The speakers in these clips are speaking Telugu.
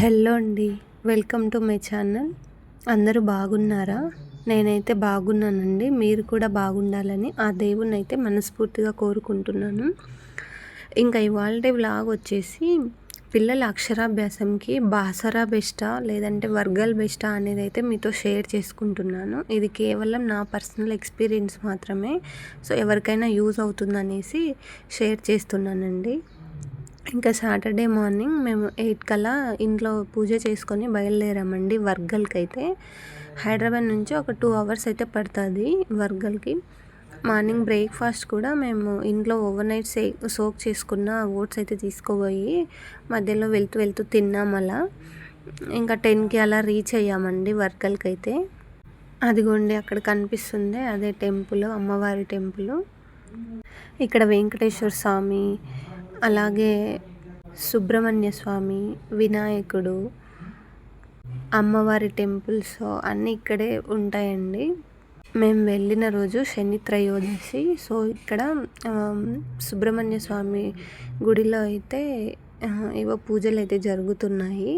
హలో అండి. Welcome to my channel. అందరూ బాగున్నారా? నేనైతే బాగున్నానండి. మీరు కూడా బాగుండాలని ఆ దేవుణ్ణైతే మనస్ఫూర్తిగా కోరుకుంటున్నాను. ఇంకా ఇవాల్టి వ్లాగ్ వచ్చేసి పిల్లల అక్షరాభ్యాసంకి బాసరా బెస్టా లేదంటే వర్గల్ బెస్టా అనేదైతే మీతో షేర్ చేసుకుంటున్నాను. ఇది కేవలం నా పర్సనల్ ఎక్స్పీరియన్స్ మాత్రమే. సో ఎవరికైనా యూజ్ అవుతుందనేసి షేర్ చేస్తున్నానండి. ఇంకా సాటర్డే మార్నింగ్ మేము 8 కల్లా ఇంట్లో పూజ చేసుకొని బయలుదేరామండి వర్గల్కైతే. హైదరాబాద్ నుంచి ఒక 2 అవర్స్ అయితే పడుతుంది వర్గల్కి. మార్నింగ్ బ్రేక్ఫాస్ట్ కూడా మేము ఇంట్లో ఓవర్ నైట్ సోక్ చేసుకున్న ఓట్స్ అయితే తీసుకుపోయి మధ్యలో వెళ్తూ తిన్నాం అలా. ఇంకా 10కి అలా రీచ్ అయ్యామండి వర్గల్కి అయితే. అదిగోండి అక్కడ కనిపిస్తుంది అదే టెంపుల్, అమ్మవారి టెంపుల్. ఇక్కడ వెంకటేశ్వర స్వామి, అలాగే సుబ్రహ్మణ్య స్వామి, వినాయకుడు, అమ్మవారి టెంపుల్స్ అన్నీ ఇక్కడే ఉంటాయండి. మేము వెళ్ళిన రోజు శని త్రయోదశి. సో ఇక్కడ సుబ్రహ్మణ్య స్వామి గుడిలో అయితే ఏవో పూజలు అయితే జరుగుతున్నాయి.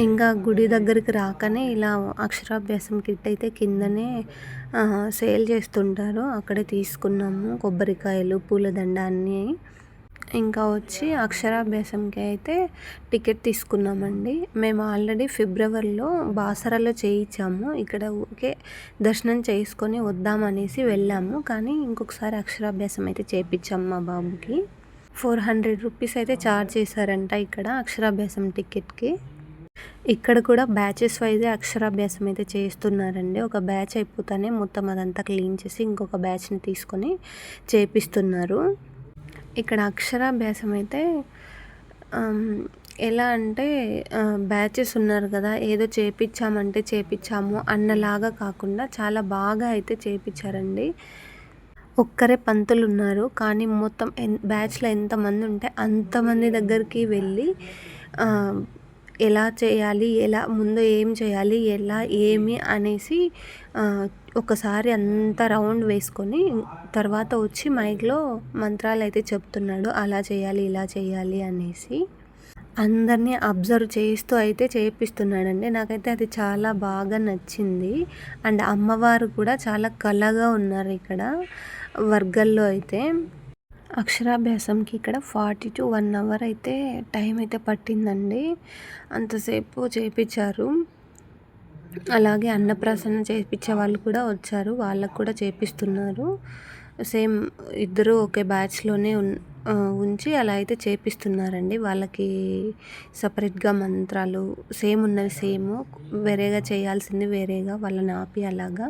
ఇంకా గుడి దగ్గరికి రాకనే ఇలా అక్షరాభ్యాసం కిట్ అయితే కిందనే సేల్ చేస్తుంటారు. అక్కడే తీసుకున్నాము కొబ్బరికాయలు, పూలదండ అన్నీ. ఇంకా వచ్చి అక్షరాభ్యాసంకి అయితే టికెట్ తీసుకున్నామండి. మేము ఆల్రెడీ ఫిబ్రవరిలో బాసరాలో చేయించాము. ఇక్కడ ఊరికే దర్శనం చేసుకొని వద్దామనేసి వెళ్ళాము. కానీ ఇంకొకసారి అక్షరాభ్యాసం అయితే చేయించాము మా బాబుకి. 400 రూపీస్ అయితే ఛార్జ్ చేశారంట ఇక్కడ అక్షరాభ్యాసం టికెట్కి. ఇక్కడ కూడా బ్యాచెస్ వైజ్ అక్షరాభ్యాసం అయితే చేస్తున్నారండి. ఒక బ్యాచ్ అయిపోతానే మొత్తం అదంతా క్లీన్ చేసి ఇంకొక బ్యాచ్ని తీసుకొని చేపిస్తున్నారు. ఇక్కడ అక్షరాభ్యాసం అయితే ఎలా అంటే బ్యాచెస్ ఉన్నారు కదా, ఏదో చేపించామంటే చేపించాము అన్నలాగా కాకుండా చాలా బాగా అయితే చేపించారండి. ఒక్కరే పంతులు ఉన్నారు కానీ మొత్తం బ్యాచ్లో ఎంతమంది ఉంటే అంతమంది దగ్గరికి వెళ్ళి ఎలా చేయాలి, ఎలా ముందు ఏం చేయాలి, ఎలా ఏమి అనేసి ఒకసారి అంతా రౌండ్ వేసుకొని తర్వాత వచ్చి మైక్లో మంత్రాలు అయితే చెప్తున్నాడు. అలా చేయాలి, ఇలా చేయాలి అనేసి అందరినీ అబ్జర్వ్ చేస్తూ అయితే చేపిస్తున్నాడండి. నాకైతే అది చాలా బాగా నచ్చింది. అండ్ అమ్మవారు కూడా చాలా కళగా ఉన్నారు ఇక్కడ వర్గల్లో అయితే. అక్షరాభ్యాసంకి ఇక్కడ 40 to 1 అవర్ అయితే టైం అయితే పట్టిందండి. అంతసేపు చేయించారు. అలాగే అన్నప్రాసన చేయించే వాళ్ళు కూడా వచ్చారు, వాళ్ళకు కూడా చేపిస్తున్నారు. సేమ్ ఇద్దరు ఒకే బ్యాచ్లోనే ఉంచి అలా అయితే చేపిస్తున్నారండి. వాళ్ళకి సపరేట్గా మంత్రాలు సేమ్ ఉన్నవి సేమ్, వేరేగా చేయాల్సింది వేరేగా వాళ్ళని ఆపి అలాగా.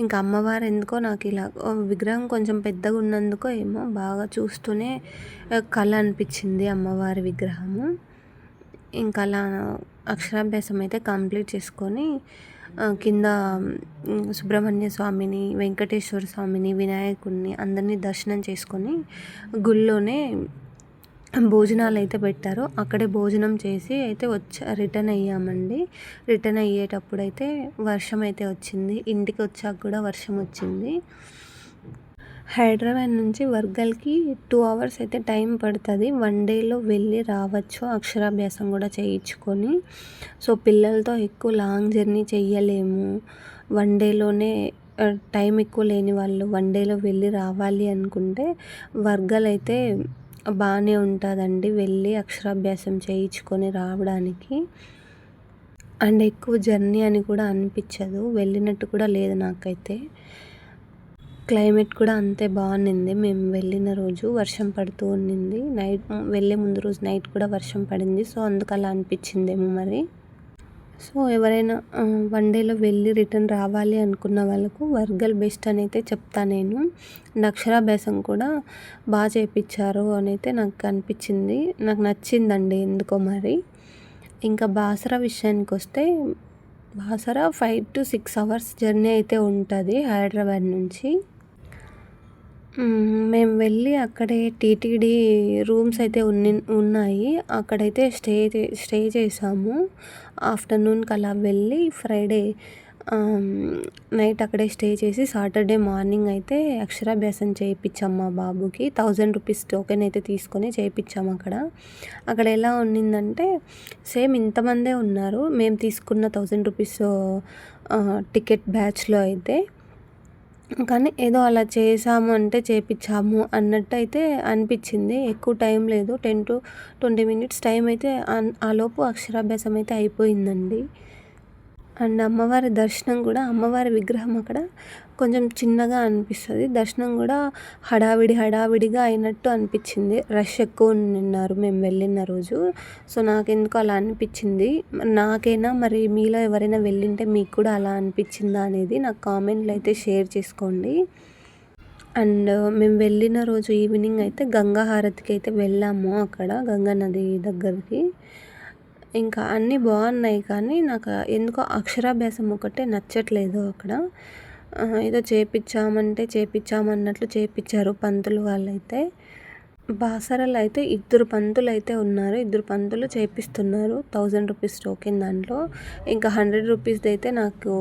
ఇంకా అమ్మవారు ఎందుకో నాకు ఇలా విగ్రహం కొంచెం పెద్దగా ఉన్నందుకో ఏమో బాగా చూస్తూనే కళ అనిపించింది అమ్మవారి విగ్రహము. ఇంకా అలా అక్షరాభ్యాసం అయితే కంప్లీట్ చేసుకొని కింద సుబ్రహ్మణ్య స్వామిని, వెంకటేశ్వర స్వామిని, వినాయకుడిని అందరినీ దర్శనం చేసుకొని గుళ్ళోనే భోజనాలు అయితే పెట్టారు. అక్కడే భోజనం చేసి అయితే రిటర్న్ అయ్యామండి. రిటర్న్ అయ్యేటప్పుడు అయితే వర్షం అయితే వచ్చింది. ఇంటికి వచ్చాక కూడా వర్షం వచ్చింది. హైదరాబాద్ నుంచి వర్గల్కి 2 అవర్స్ అయితే టైం పడుతుంది. 1 డేలో వెళ్ళి రావచ్చు అక్షరాభ్యాసం కూడా చేయించుకొని. సో పిల్లలతో ఎక్కువ లాంగ్ జర్నీ చెయ్యలేము. 1 డేలోనే టైం ఎక్కువ లేని వాళ్ళు 1 డేలో వెళ్ళి రావాలి అనుకుంటే వర్గల్ అయితే బాగానే ఉంటుందండి. వెళ్ళి అక్షరాభ్యాసం చేయించుకొని రావడానికి. అండ్ ఎక్కువ జర్నీ అని కూడా అనిపించదు, వెళ్ళినట్టు కూడా లేదు నాకైతే. క్లైమేట్ కూడా అంతే బాగుంది. మేము వెళ్ళిన రోజు వర్షం పడుతూ ఉన్నింది. నైట్ వెళ్ళే ముందు రోజు నైట్ కూడా వర్షం పడింది. సో అందుకు అలా అనిపించిందేమో మరి. సో ఎవరైనా 1 డేలో వెళ్ళి రిటర్న్ రావాలి అనుకున్న వాళ్ళకు వర్గల్ బెస్ట్ అని అయితే చెప్తాను నేను. అక్షరాభ్యాసం కూడా బాగా చేయించారు అని అయితే నాకు అనిపించింది. నాకు నచ్చిందండి ఎందుకో మరి. ఇంకా బాసరా విషయానికి వస్తే బాసరా 5 to 6 అవర్స్ జర్నీ అయితే ఉంటుంది హైదరాబాద్ నుంచి. మేము వెళ్ళి అక్కడే టీటీడీ రూమ్స్ అయితే ఉన్నాయి. అక్కడైతే స్టే చేసాము. ఆఫ్టర్నూన్కి అలా వెళ్ళి ఫ్రైడే నైట్ అక్కడే స్టే చేసి సాటర్డే మార్నింగ్ అయితే అక్షరాభ్యాసం చేయించాం మా బాబుకి. 1000 రూపీస్ టోకెన్ అయితే తీసుకొని చేయించాము అక్కడ. అక్కడ ఎలా ఉన్నిందంటే సేమ్ ఇంతమందే ఉన్నారు మేము తీసుకున్న 1000 రూపీస్ టికెట్ బ్యాచ్లో అయితే. కానీ ఏదో అలా చేసాము అంటే చేపించాము అన్నట్టు అయితే అనిపించింది. ఎక్కువ టైం లేదు, 10-20 మినిట్స్ టైం అయితే ఆలోపు అక్షరాభ్యాసం అయితే అయిపోయిందండి. అండ్ అమ్మవారి దర్శనం కూడా, అమ్మవారి విగ్రహం అక్కడ కొంచెం చిన్నగా అనిపిస్తుంది. దర్శనం కూడా హడావిడిగా అయినట్టు అనిపించింది. రష్ ఎక్కువ ఉన్నారు మేము వెళ్ళిన రోజు. సో నాకెందుకో అలా అనిపించింది. నాకైనా మరి మీలో ఎవరైనా వెళ్ళింటే మీకు కూడా అలా అనిపించిందా అనేది నాకు కామెంట్లో అయితే షేర్ చేసుకోండి. అండ్ మేము వెళ్ళిన రోజు ఈవినింగ్ అయితే గంగా హారతికి అయితే వెళ్ళాము అక్కడ గంగా నది దగ్గరికి. ఇంకా అన్నీ బాగున్నాయి కానీ నాకు ఎందుకో అక్షరాభ్యాసం ఒకటే నచ్చట్లేదు అక్కడ. ఏదో చేపించామన్నట్లు చేపించారు పంతులు వాళ్ళైతే. బాసరలో అయితే 2 పంతులు అయితే ఉన్నారు. 2 పంతులు చేపిస్తున్నారు 1000 రూపీస్ టోకెన్ దాంట్లో. ఇంకా 100 రూపీస్ది అయితే నాకు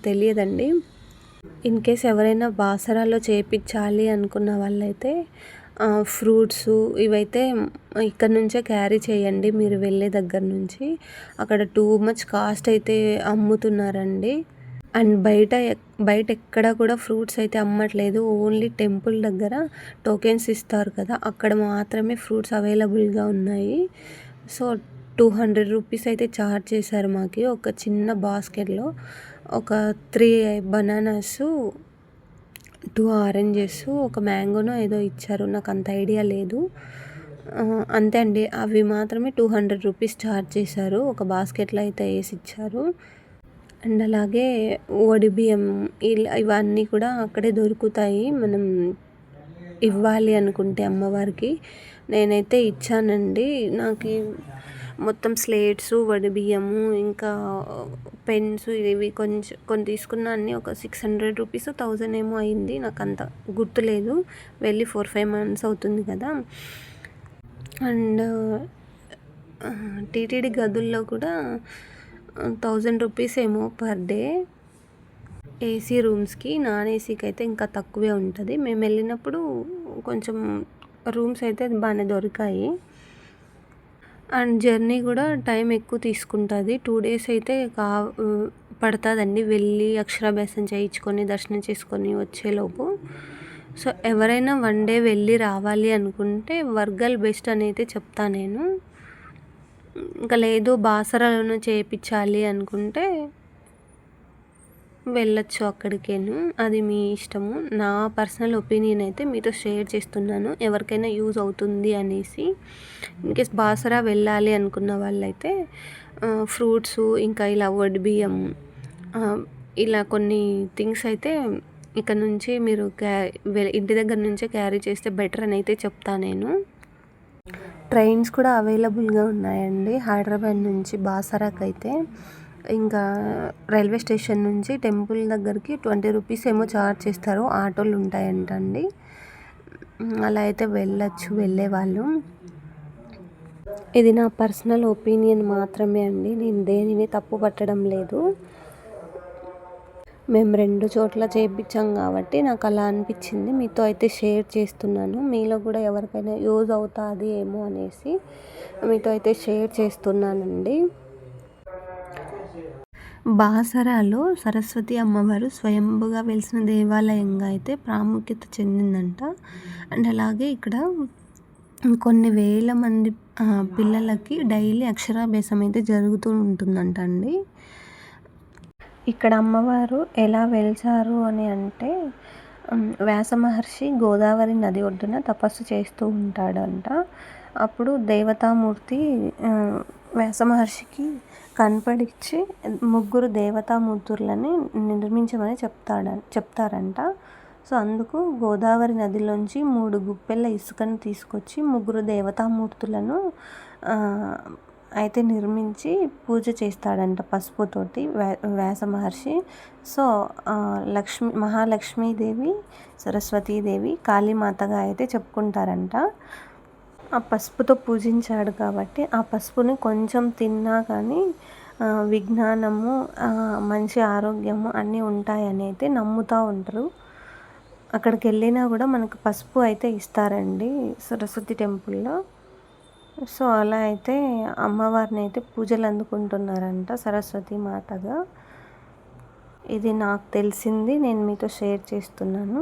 తెలియదండి. ఇన్కేస్ ఎవరైనా బాసరాలో చేయించాలి అనుకున్న వాళ్ళైతే ఫ్రూట్స్ ఇవైతే ఇక్కడ నుంచే క్యారీ చేయండి మీరు వెళ్ళే దగ్గర నుంచి. అక్కడ టూ మచ్ కాస్ట్ అయితే అమ్ముతున్నారండి. అండ్ బయట ఎక్కడ కూడా ఫ్రూట్స్ అయితే అమ్మట్లేదు. ఓన్లీ టెంపుల్ దగ్గర టోకెన్స్ ఇస్తారు కదా, అక్కడ మాత్రమే ఫ్రూట్స్ అవైలబుల్గా ఉన్నాయి. సో 200 రూపీస్ అయితే ఛార్జ్ చేశారు మాకు. ఒక చిన్న బాస్కెట్లో ఒక 3 బనానాస్, 2 ఆరెంజెస్, ఒక మ్యాంగోనో ఏదో ఇచ్చారు, నాకు అంత ఐడియా లేదు. అంతే అండి, అవి మాత్రమే 200 రూపీస్ ఛార్జ్ చేశారు. ఒక బాస్కెట్లో అయితే వేసి ఇచ్చారు. అండ్ అలాగే బియ్యం ఇవన్నీ కూడా అక్కడే దొరుకుతాయి మనం ఇవ్వాలి అనుకుంటే అమ్మవారికి. నేనైతే ఇచ్చానండి. నాకు మొత్తం స్లేట్స్, బియ్యము, ఇంకా పెన్స్ ఇవి కొన్ని తీసుకున్న అన్నీ ఒక 600 రూపీస్ 1000 ఏమో అయింది. నాకు అంత గుర్తులేదు, వెళ్ళి 4-5 మంత్స్ అవుతుంది కదా. అండ్ టీటీడీ గదుల్లో కూడా 1000 రూపీస్ ఏమో పర్ డే. ఏసీ రూమ్స్కి, నాన్ ఏసీకి అయితే ఇంకా తక్కువే ఉంటుంది. మేము వెళ్ళినప్పుడు కొంచెం రూమ్స్ అయితే బాగానే దొరికాయి. అండ్ జర్నీ కూడా టైం ఎక్కువ తీసుకుంటుంది. 2 డేస్ అయితే పడుతుందండి వెళ్ళి అక్షరాభ్యాసం చేయించుకొని దర్శనం చేసుకొని వచ్చేలోపు. సో ఎవరైనా 1 డే వెళ్ళి రావాలి అనుకుంటే వర్గల్ బెస్ట్ అని అయితే చెప్తాను నేను. ఇంకా లేదు బాసరాలను చేయించాలి అనుకుంటే వెళ్ళొచ్చు అక్కడికేను, అది మీ ఇష్టము. నా పర్సనల్ ఒపీనియన్ అయితే మీతో షేర్ చేస్తున్నాను, ఎవరికైనా యూజ్ అవుతుంది అనేసి. ఇన్కేస్ బాసరా వెళ్ళాలి అనుకున్న వాళ్ళైతే ఫ్రూట్స్, ఇంకా ఇలా బియ్యం, ఇలా కొన్ని థింగ్స్ అయితే ఇక్కడ నుంచి మీరు ఇంటి దగ్గర నుంచే క్యారీ చేస్తే బెటర్ అని అయితే చెప్తాను నేను. ట్రైన్స్ కూడా అవైలబుల్గా ఉన్నాయండి హైదరాబాద్ నుంచి బాసరాకి అయితే. ఇంకా రైల్వే స్టేషన్ నుంచి టెంపుల్ దగ్గరికి 20 రూపీస్ ఏమో ఛార్జ్ చేస్తారు, ఆటోలు ఉంటాయంటండి. అలా అయితే వెళ్ళొచ్చు వెళ్ళేవాళ్ళు. ఇది నా పర్సనల్ ఒపీనియన్ మాత్రమే అండి, నేను దేనిని తప్పు పట్టడం లేదు. మేము 2 చోట్ల చేయించాం కాబట్టి నాకు అలా అనిపించింది, మీతో అయితే షేర్ చేస్తున్నాను. మీలో కూడా ఎవరికైనా యూజ్ అవుతుంది ఏమో అనేసి మీతో అయితే షేర్ చేస్తున్నానండి. బాసరాలో సరస్వతి అమ్మవారు స్వయంభుగా వెలిసిన దేవాలయంగా అయితే ప్రాముఖ్యత చెందిందంట. అండ్ అలాగే ఇక్కడ కొన్ని వేల మంది పిల్లలకి డైలీ అక్షరాభ్యాసం అయితే జరుగుతూ ఉంటుందంట అండి. ఇక్కడ అమ్మవారు ఎలా వెలిచారు అని అంటే, వ్యాస మహర్షి గోదావరి నది ఒడ్డున తపస్సు చేస్తూ ఉంటాడంట. అప్పుడు దేవతామూర్తి వ్యాస మహర్షికి కనపడిచ్చి 3 దేవతామూర్తులని నిర్మించమని చెప్తారంట. సో అందుకు గోదావరి నదిలోంచి 3 గుప్పెళ్ళ ఇసుకను తీసుకొచ్చి 3 దేవతామూర్తులను అయితే నిర్మించి పూజ చేస్తాడంట పసుపుతోటి వ్యాస మహర్షి. సో మహాలక్ష్మీదేవి, సరస్వతీదేవి, కాళీమాతగా అయితే చెప్పుకుంటారంట. ఆ పసుపుతో పూజించాడు కాబట్టి ఆ పసుపుని కొంచెం తిన్నా కానీ విజ్ఞానము, మంచి ఆరోగ్యము అన్నీ ఉంటాయని అయితే నమ్ముతూ ఉంటారు. అక్కడికి వెళ్ళినా కూడా మనకు పసుపు అయితే ఇస్తారండి సరస్వతి టెంపుల్లో. సో అలా అయితే అమ్మవారిని అయితే పూజలు అందుకుంటున్నారంట సరస్వతి మాతగా. ఇది నాకు తెలిసింది, నేను మీతో షేర్ చేస్తున్నాను.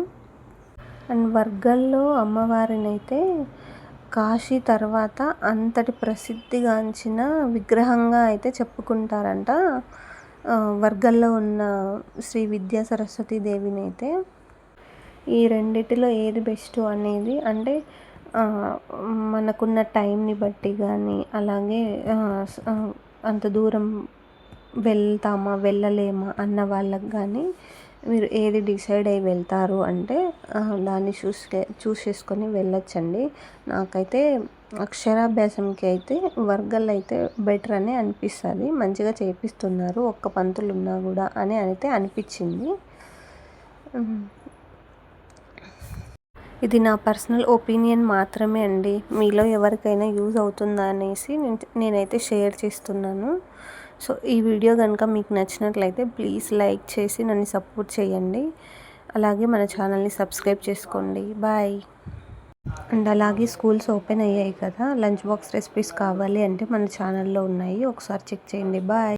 అండ్ వర్గల్లో అమ్మవారిని అయితే కాశీ తర్వాత అంతటి ప్రసిద్ధిగాంచిన విగ్రహంగా అయితే చెప్పుకుంటారంట వర్గల్లో ఉన్న శ్రీ విద్యా సరస్వతి దేవిని అయితే. ఈ రెండిటిలో ఏది బెస్ట్ అనేది అంటే మనకున్న టైంని బట్టి కానీ, అలాగే అంత దూరం వెళ్తామా వెళ్ళలేమా అన్న వాళ్ళకి కానీ మీరు ఏది డిసైడ్ అయ్యి వెళ్తారు అంటే దాన్ని చూస్ చేసుకొని వెళ్ళొచ్చండి. నాకైతే అక్షరాభ్యాసంకి అయితే వర్గల్ అయితే బెటర్ అని అనిపిస్తుంది. మంచిగా చేపిస్తున్నారు ఒక్క పంతులు ఉన్నా కూడా అని అయితే అనిపించింది. ఇది నా పర్సనల్ ఒపీనియన్ మాత్రమే అండి. మీలో ఎవరికైనా యూజ్ అవుతుందా అనేసి నేనైతే షేర్ చేస్తున్నాను. సో ఈ వీడియో కనుక మీకు నచ్చినట్లయితే ప్లీజ్ లైక్ చేసి నన్ను సపోర్ట్ చేయండి. అలాగే మన ఛానల్ని సబ్స్క్రైబ్ చేసుకోండి. బాయ్. అండ్ అలాగే స్కూల్స్ ఓపెన్ అయ్యాయి కదా, లంచ్ బాక్స్ రెసిపీస్ కావాలి అంటే మన ఛానల్లో ఉన్నాయి, ఒకసారి చెక్ చేయండి. బాయ్.